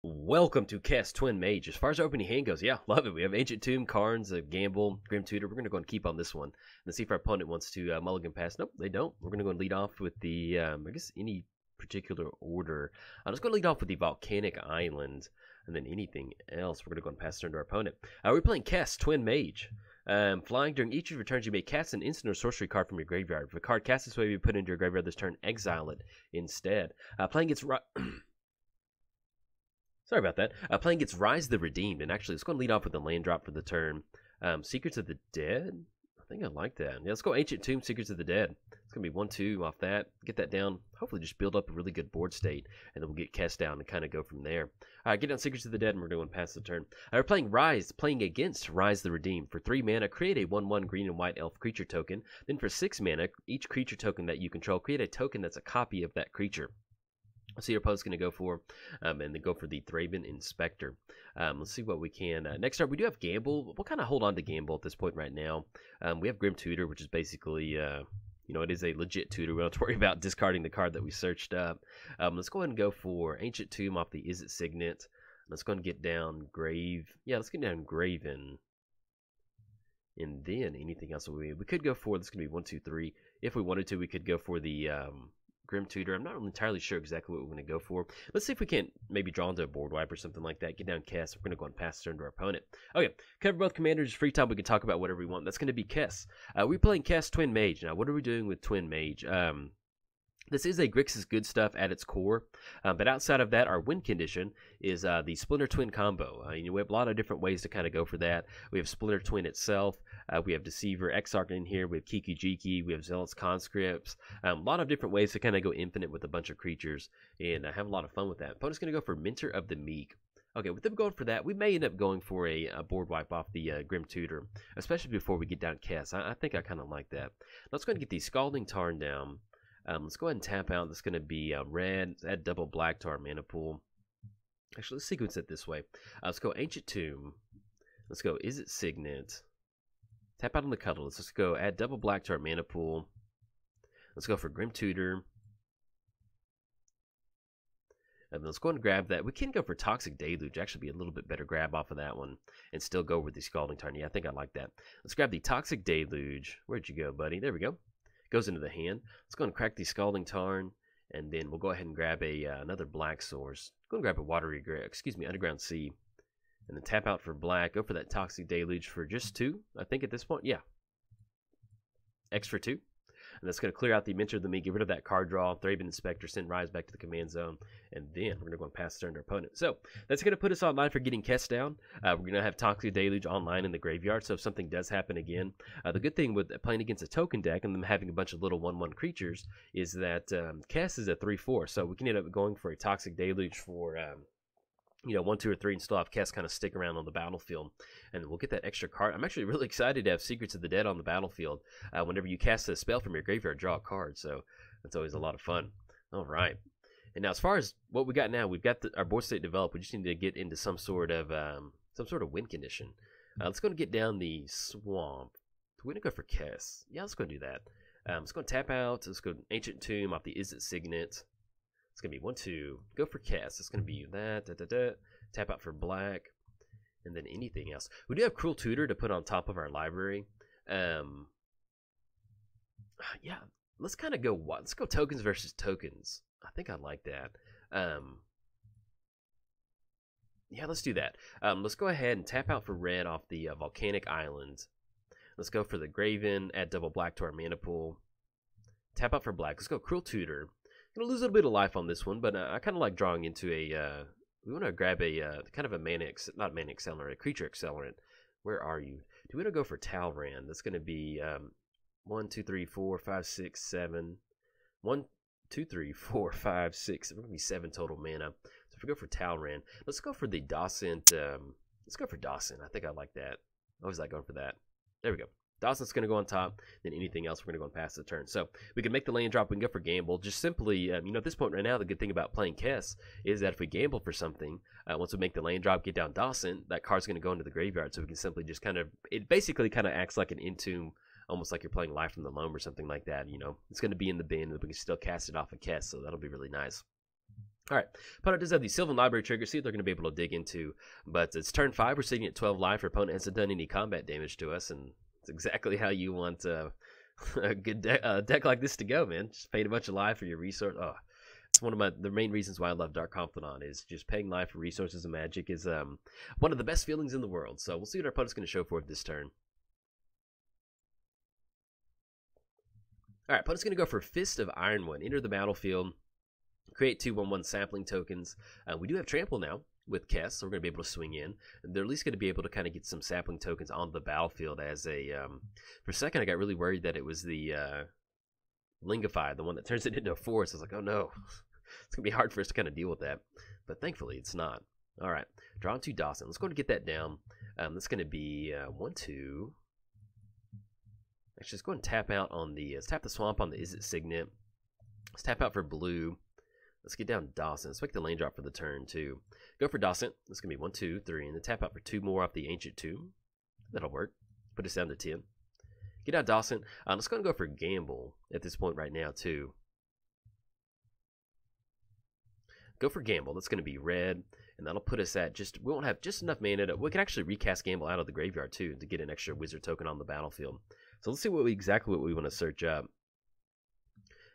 Welcome to Kess Twin Mage. As far as our opening hand goes, yeah, love it. We have Ancient Tomb, Karns, a Gamble, Grim Tutor. We're going to go and keep on this one. And see if our opponent wants to mulligan pass. Nope, they don't. We're going to go and lead off with the, I guess, any particular order. I'm just going to lead off with the Volcanic Island. And then anything else, we're going to go and pass turn to our opponent. We're playing Kess Twin Mage. Flying during each of your turns, you may cast an instant or sorcery card from your graveyard. If a card cast this way, you put it into your graveyard this turn, exile it instead. Playing its Sorry about that. Playing gets Rhys the Redeemed, and actually, let's go and lead off with a land drop for the turn. Secrets of the Dead? I think I like that. Yeah, let's go Ancient Tomb, Secrets of the Dead. It's going to be 1-2 off that. Get that down. Hopefully just build up a really good board state, and then we'll get Kess down and kind of go from there. Get down Secrets of the Dead, and we're doing past the turn. We're playing Rhys, playing against Rhys the Redeemed. For 3 mana, create a 1/1 green and white elf creature token. Then for 6 mana, each creature token that you control, create a token that's a copy of that creature. So your opponent's going to go for, and then go for the Thraben Inspector. Let's see what we can. Next up, we do have Gamble. We'll kind of hold on to Gamble at this point right now. We have Grim Tutor, which is basically, it is a legit tutor. We don't have to worry about discarding the card that we searched up. Let's go ahead and go for Ancient Tomb off the Is It Signet. Let's go and get down Grave. Yeah, let's get down Graven. And then anything else we could go for. This is going to be 1, 2, 3. If we wanted to, we could go for the Grim Tutor. I'm not entirely sure exactly what we're going to go for. Let's see if we can't maybe draw into a board wipe or something like that. Get down Kess. We're going to go and pass turn to our opponent. Okay, cover both commanders. Free time. We can talk about whatever we want. That's going to be Kess. We're playing Kess Twin Mage. Now, what are we doing with Twin Mage? This is a Grixis good stuff at its core, but outside of that, our win condition is the Splinter Twin combo. We have a lot of different ways to kind of go for that. We have Splinter Twin itself. We have Deceiver, Exarch in here. We have Kiki Jiki. We have Zealot's Conscripts. A lot of different ways to kind of go infinite with a bunch of creatures and have a lot of fun with that. Opponent's going to go for Mentor of the Meek. Okay, with them going for that, we may end up going for a board wipe off the Grim Tutor, especially before we get down Kess. I think I kind of like that. Let's go ahead and get the Scalding Tarn down. Let's go ahead and tap out. That's going to be red. Add double black to our mana pool. Actually, let's sequence it this way. Let's go Ancient Tomb. Let's go Is It Signet. Tap out on the Cuddle. Let's just go add double black to our mana pool. Let's go for Grim Tutor. And let's go and grab that. We can go for Toxic Deluge. Actually be a little bit better grab off of that one. And still go with the Scalding Tarn. Yeah, I think I like that. Let's grab the Toxic Deluge. Where'd you go, buddy? There we go. Goes into the hand. Let's go and crack the Scalding Tarn, and then we'll go ahead and grab a another black source. Go and grab a Underground Sea, and then tap out for black. Go for that Toxic Deluge for just 2, I think at this point. Yeah, X for 2. And that's going to clear out the Mentor of the Meek, get rid of that card draw, Thraben Inspector, send Rhys back to the command zone, and then we're going to go and pass the turn to our opponent. So that's going to put us online for getting Kess down. We're going to have Toxic Deluge online in the graveyard, so if something does happen again, the good thing with playing against a token deck and them having a bunch of little 1/1 creatures is that Kess is a 3/4, so we can end up going for a Toxic Deluge for 1, 2, or 3, and still have Kess kind of stick around on the battlefield, and we'll get that extra card. I'm actually really excited to have Secrets of the Dead on the battlefield. Whenever you cast a spell from your graveyard, draw a card, so that's always a lot of fun. All right, and now as far as what we got now, we've got our board state developed. We just need to get into some sort of win condition. Let's go and get down the Swamp. We're gonna go for Kess. Yeah, let's go do that. Let's go and tap out. Let's go Ancient Tomb off the Is It Signet. It's going to be 1, 2. Go for Kess. It's going to be that. Tap out for black. And then anything else. We do have Cruel Tutor to put on top of our library. Yeah. Let's kind of go. Let's go tokens versus tokens. I think I like that. Yeah, let's do that. Let's go ahead and tap out for red off the Volcanic Island. Let's go for the Graven. Add double black to our mana pool. Tap out for black. Let's go Cruel Tutor. Gonna lose a little bit of life on this one, but I kind of like drawing into a. We want to grab a kind of a not mana accelerant, a creature accelerant. Where are you? Do we want to go for Talran? That's going to be 1, 2, 3, 4, 5, 6, 7. 1, 2, 3, 4, 5, 6. We're going to be 7 total mana. So if we go for Talran, let's go for the Docent. Let's go for Docent. I think I like that. I always like going for that. There we go. Dawson's going to go on top, then anything else we're going to go and pass the turn. So we can make the land drop, we can go for Gamble. Just simply, at this point right now, the good thing about playing Kess is that if we gamble for something, once we make the land drop, get down Dawson, that card's going to go into the graveyard. So we can simply just it basically kind of acts like an Entomb, almost like you're playing Life from the Loam or something like that. It's going to be in the bin, but we can still cast it off of Kess, so that'll be really nice. All right, opponent does have the Sylvan Library trigger. See what they're going to be able to dig into. But it's turn 5. We're sitting at 12 life. Our opponent hasn't done any combat damage to us, and it's exactly how you want a good deck like this to go, man. Just paid a bunch of life for your resource. Oh, it's one of the main reasons why I love Dark Confidant is just paying life for resources and magic is one of the best feelings in the world. So we'll see what our opponent's going to show for it this turn. All right, opponent's going to go for Fist of Ironwood. Enter the battlefield. Create 2/1/1 sapling tokens. We do have trample now with Kess, so we're going to be able to swing in. They're at least going to be able to kind of get some sapling tokens on the battlefield as a... for a second, I got really worried that it was the Lingify, the one that turns it into a forest. I was like, oh no, it's going to be hard for us to kind of deal with that. But thankfully, it's not. All right, draw on 2 Dawson. Let's go and get that down. That's going to be 1, 2... Actually, let's go and tap out on the... let's tap the swamp on the Is It Signet. Let's tap out for blue. Let's get down Dawson. Let's make the lane drop for the turn, too. Go for Dawson. That's going to be 1, 2, 3. And then tap out for 2 more off the Ancient Tomb. That'll work. Put us down to 10. Get out Dawson. Let's go and go for Gamble at this point right now, too. Go for Gamble. That's going to be red. And that'll put us at just... we won't have just enough mana. We can actually recast Gamble out of the graveyard, too, to get an extra wizard token on the battlefield. So let's see exactly what we want to search up.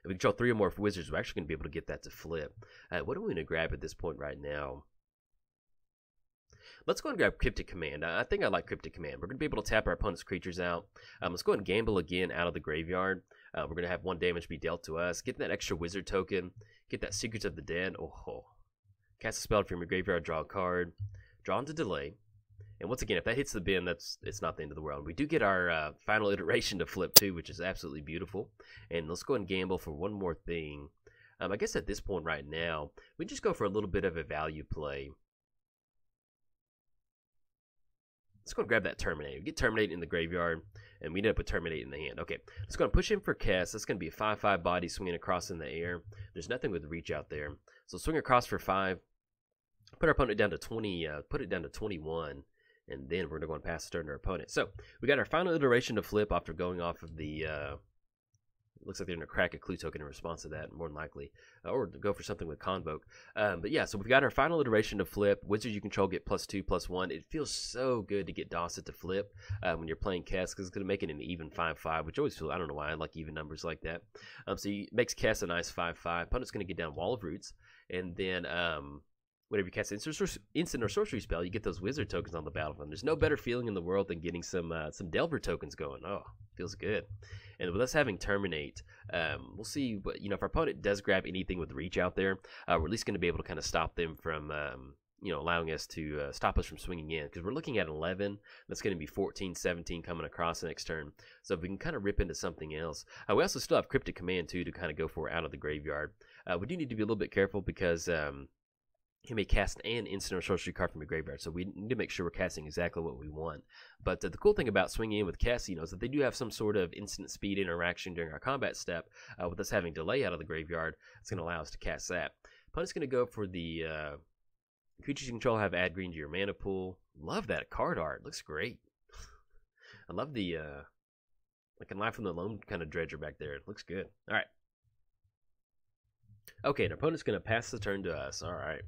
If we control 3 or more wizards, we're actually going to be able to get that to flip. What are we going to grab at this point right now? Let's go and grab Cryptic Command. I think I like Cryptic Command. We're going to be able to tap our opponent's creatures out. Let's go and gamble again out of the graveyard. We're going to have 1 damage be dealt to us. Get that extra wizard token. Get that Secrets of the Dead. Oh. Cast a spell from your graveyard, draw a card. Draw into delay. And once again, if that hits the bin, it's not the end of the world. We do get our final iteration to flip too, which is absolutely beautiful. And let's go and gamble for one more thing. I guess at this point right now, we just go for a little bit of a value play. Let's go and grab that Terminate. We get Terminate in the graveyard, and we end up with Terminate in the hand. Okay, let's go and push in for Kess. That's going to be a 5/5 body swinging across in the air. There's nothing with reach out there. So swing across for 5. Put our opponent down to 20. Put it down to 21. And then we're going to go and pass the turn to our opponent. So we got our final iteration to flip after going off of the... looks like they're going to crack a clue token in response to that, more than likely. Or go for something with Convoke. But yeah, so we've got our final iteration to flip. Wizards you control get +2/+1. It feels so good to get Dawson to flip when you're playing Kess, because it's going to make it an even 5/5, which always feels... I don't know why I like even numbers like that. So it makes Kess a nice 5/5. Opponent's going to get down Wall of Roots. And then... whenever you cast an instant or sorcery spell, you get those wizard tokens on the battlefield. There's no better feeling in the world than getting some Delver tokens going. Oh, feels good. And with us having Terminate, we'll see. But if our opponent does grab anything with reach out there, we're at least going to be able to kind of stop them from, allowing us to stop us from swinging in. Because we're looking at 11. That's going to be 14, 17 coming across the next turn. So if we can kind of rip into something else. We also still have Cryptic Command, too, to kind of go for out of the graveyard. We do need to be a little bit careful because... you may cast an instant or sorcery card from your graveyard, so we need to make sure we're casting exactly what we want. But the cool thing about swinging in with Kess, is that they do have some sort of instant speed interaction during our combat step. With us having delay out of the graveyard, it's going to allow us to cast that. Opponent's going to go for the creatures you control have add green to your mana pool. Love that card art. Looks great. I love the like a Life from the Lone kind of dredger back there. It looks good. All right. Okay, and our opponent's going to pass the turn to us. All right.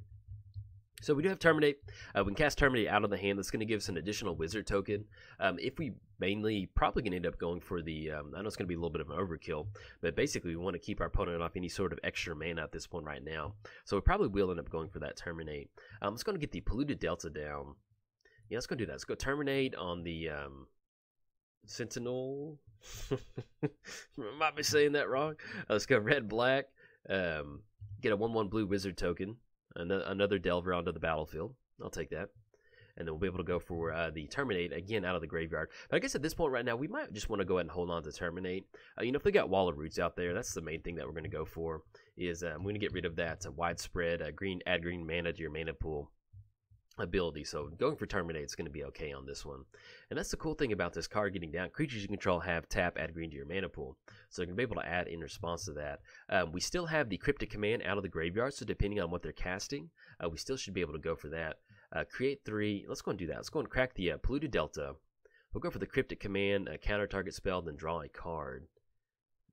So we do have Terminate. We can cast Terminate out of the hand. That's going to give us an additional wizard token. If we mainly probably going to end up going for the... I know it's going to be a little bit of an overkill, but basically we want to keep our opponent off any sort of extra mana at this point right now. So we probably will end up going for that Terminate. Let's go and get the Polluted Delta down. Yeah, let's go do that. Let's go Terminate on the Sentinel. Might be saying that wrong. Let's go red-black. Get a 1/1 blue wizard token. Another Delver onto the battlefield. I'll take that. And then we'll be able to go for the Terminate, again, out of the graveyard. But I guess at this point right now, we might just want to go ahead and hold on to Terminate. If they got Wall of Roots out there, that's the main thing that we're going to go for. Is we're going to get rid of that widespread add green mana to your mana pool ability. So going for Terminate is going to be okay on this one. And that's the cool thing about this card getting down. Creatures you control have tap, add green to your mana pool. So you're going to be able to add in response to that. We still have the Cryptic Command out of the graveyard, so depending on what they're casting, we still should be able to go for that. Create 3. Let's go and do that. Let's go and crack the Polluted Delta. We'll go for the Cryptic Command, counter target spell, then draw a card.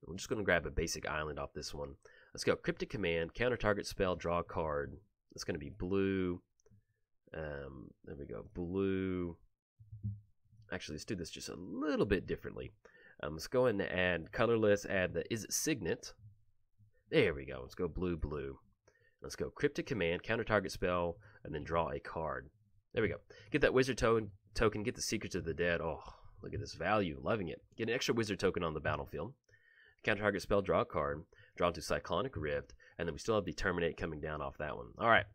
We're just going to grab a basic island off this one. Let's go. Cryptic Command, counter target spell, draw a card. It's going to be blue. There we go. Blue. Actually, let's do this just a little bit differently. Let's go in and add colorless, add the Is It Signet. There we go. Let's go blue, blue. Let's go Cryptic Command, counter target spell, and then draw a card. There we go. Get that wizard token, get the Secrets of the Dead. Oh, look at this value. Loving it. Get an extra wizard token on the battlefield. Counter target spell, draw a card. Draw into Cyclonic Rift. And then we still have the Terminate coming down off that one. All right.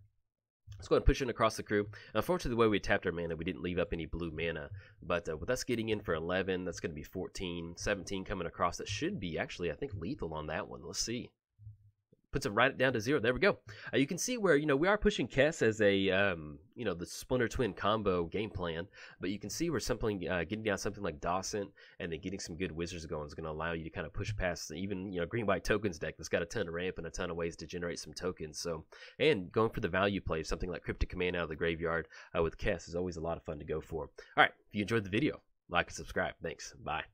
Let's go ahead and push in across the crew. Unfortunately, the way we tapped our mana, we didn't leave up any blue mana. But with us getting in for 11, that's going to be 14. 17 coming across. That should be actually, I think, lethal on that one. Let's see. Puts it right down to 0. There we go. You can see where, we are pushing Kess as a, the Splinter Twin combo game plan. But you can see where something, getting down something like Dawson and then getting some good wizards going is going to allow you to kind of push past even, green-white tokens deck that's got a ton of ramp and a ton of ways to generate some tokens. So, and going for the value play, something like Cryptic Command out of the graveyard with Kess is always a lot of fun to go for. All right, if you enjoyed the video, like and subscribe. Thanks. Bye.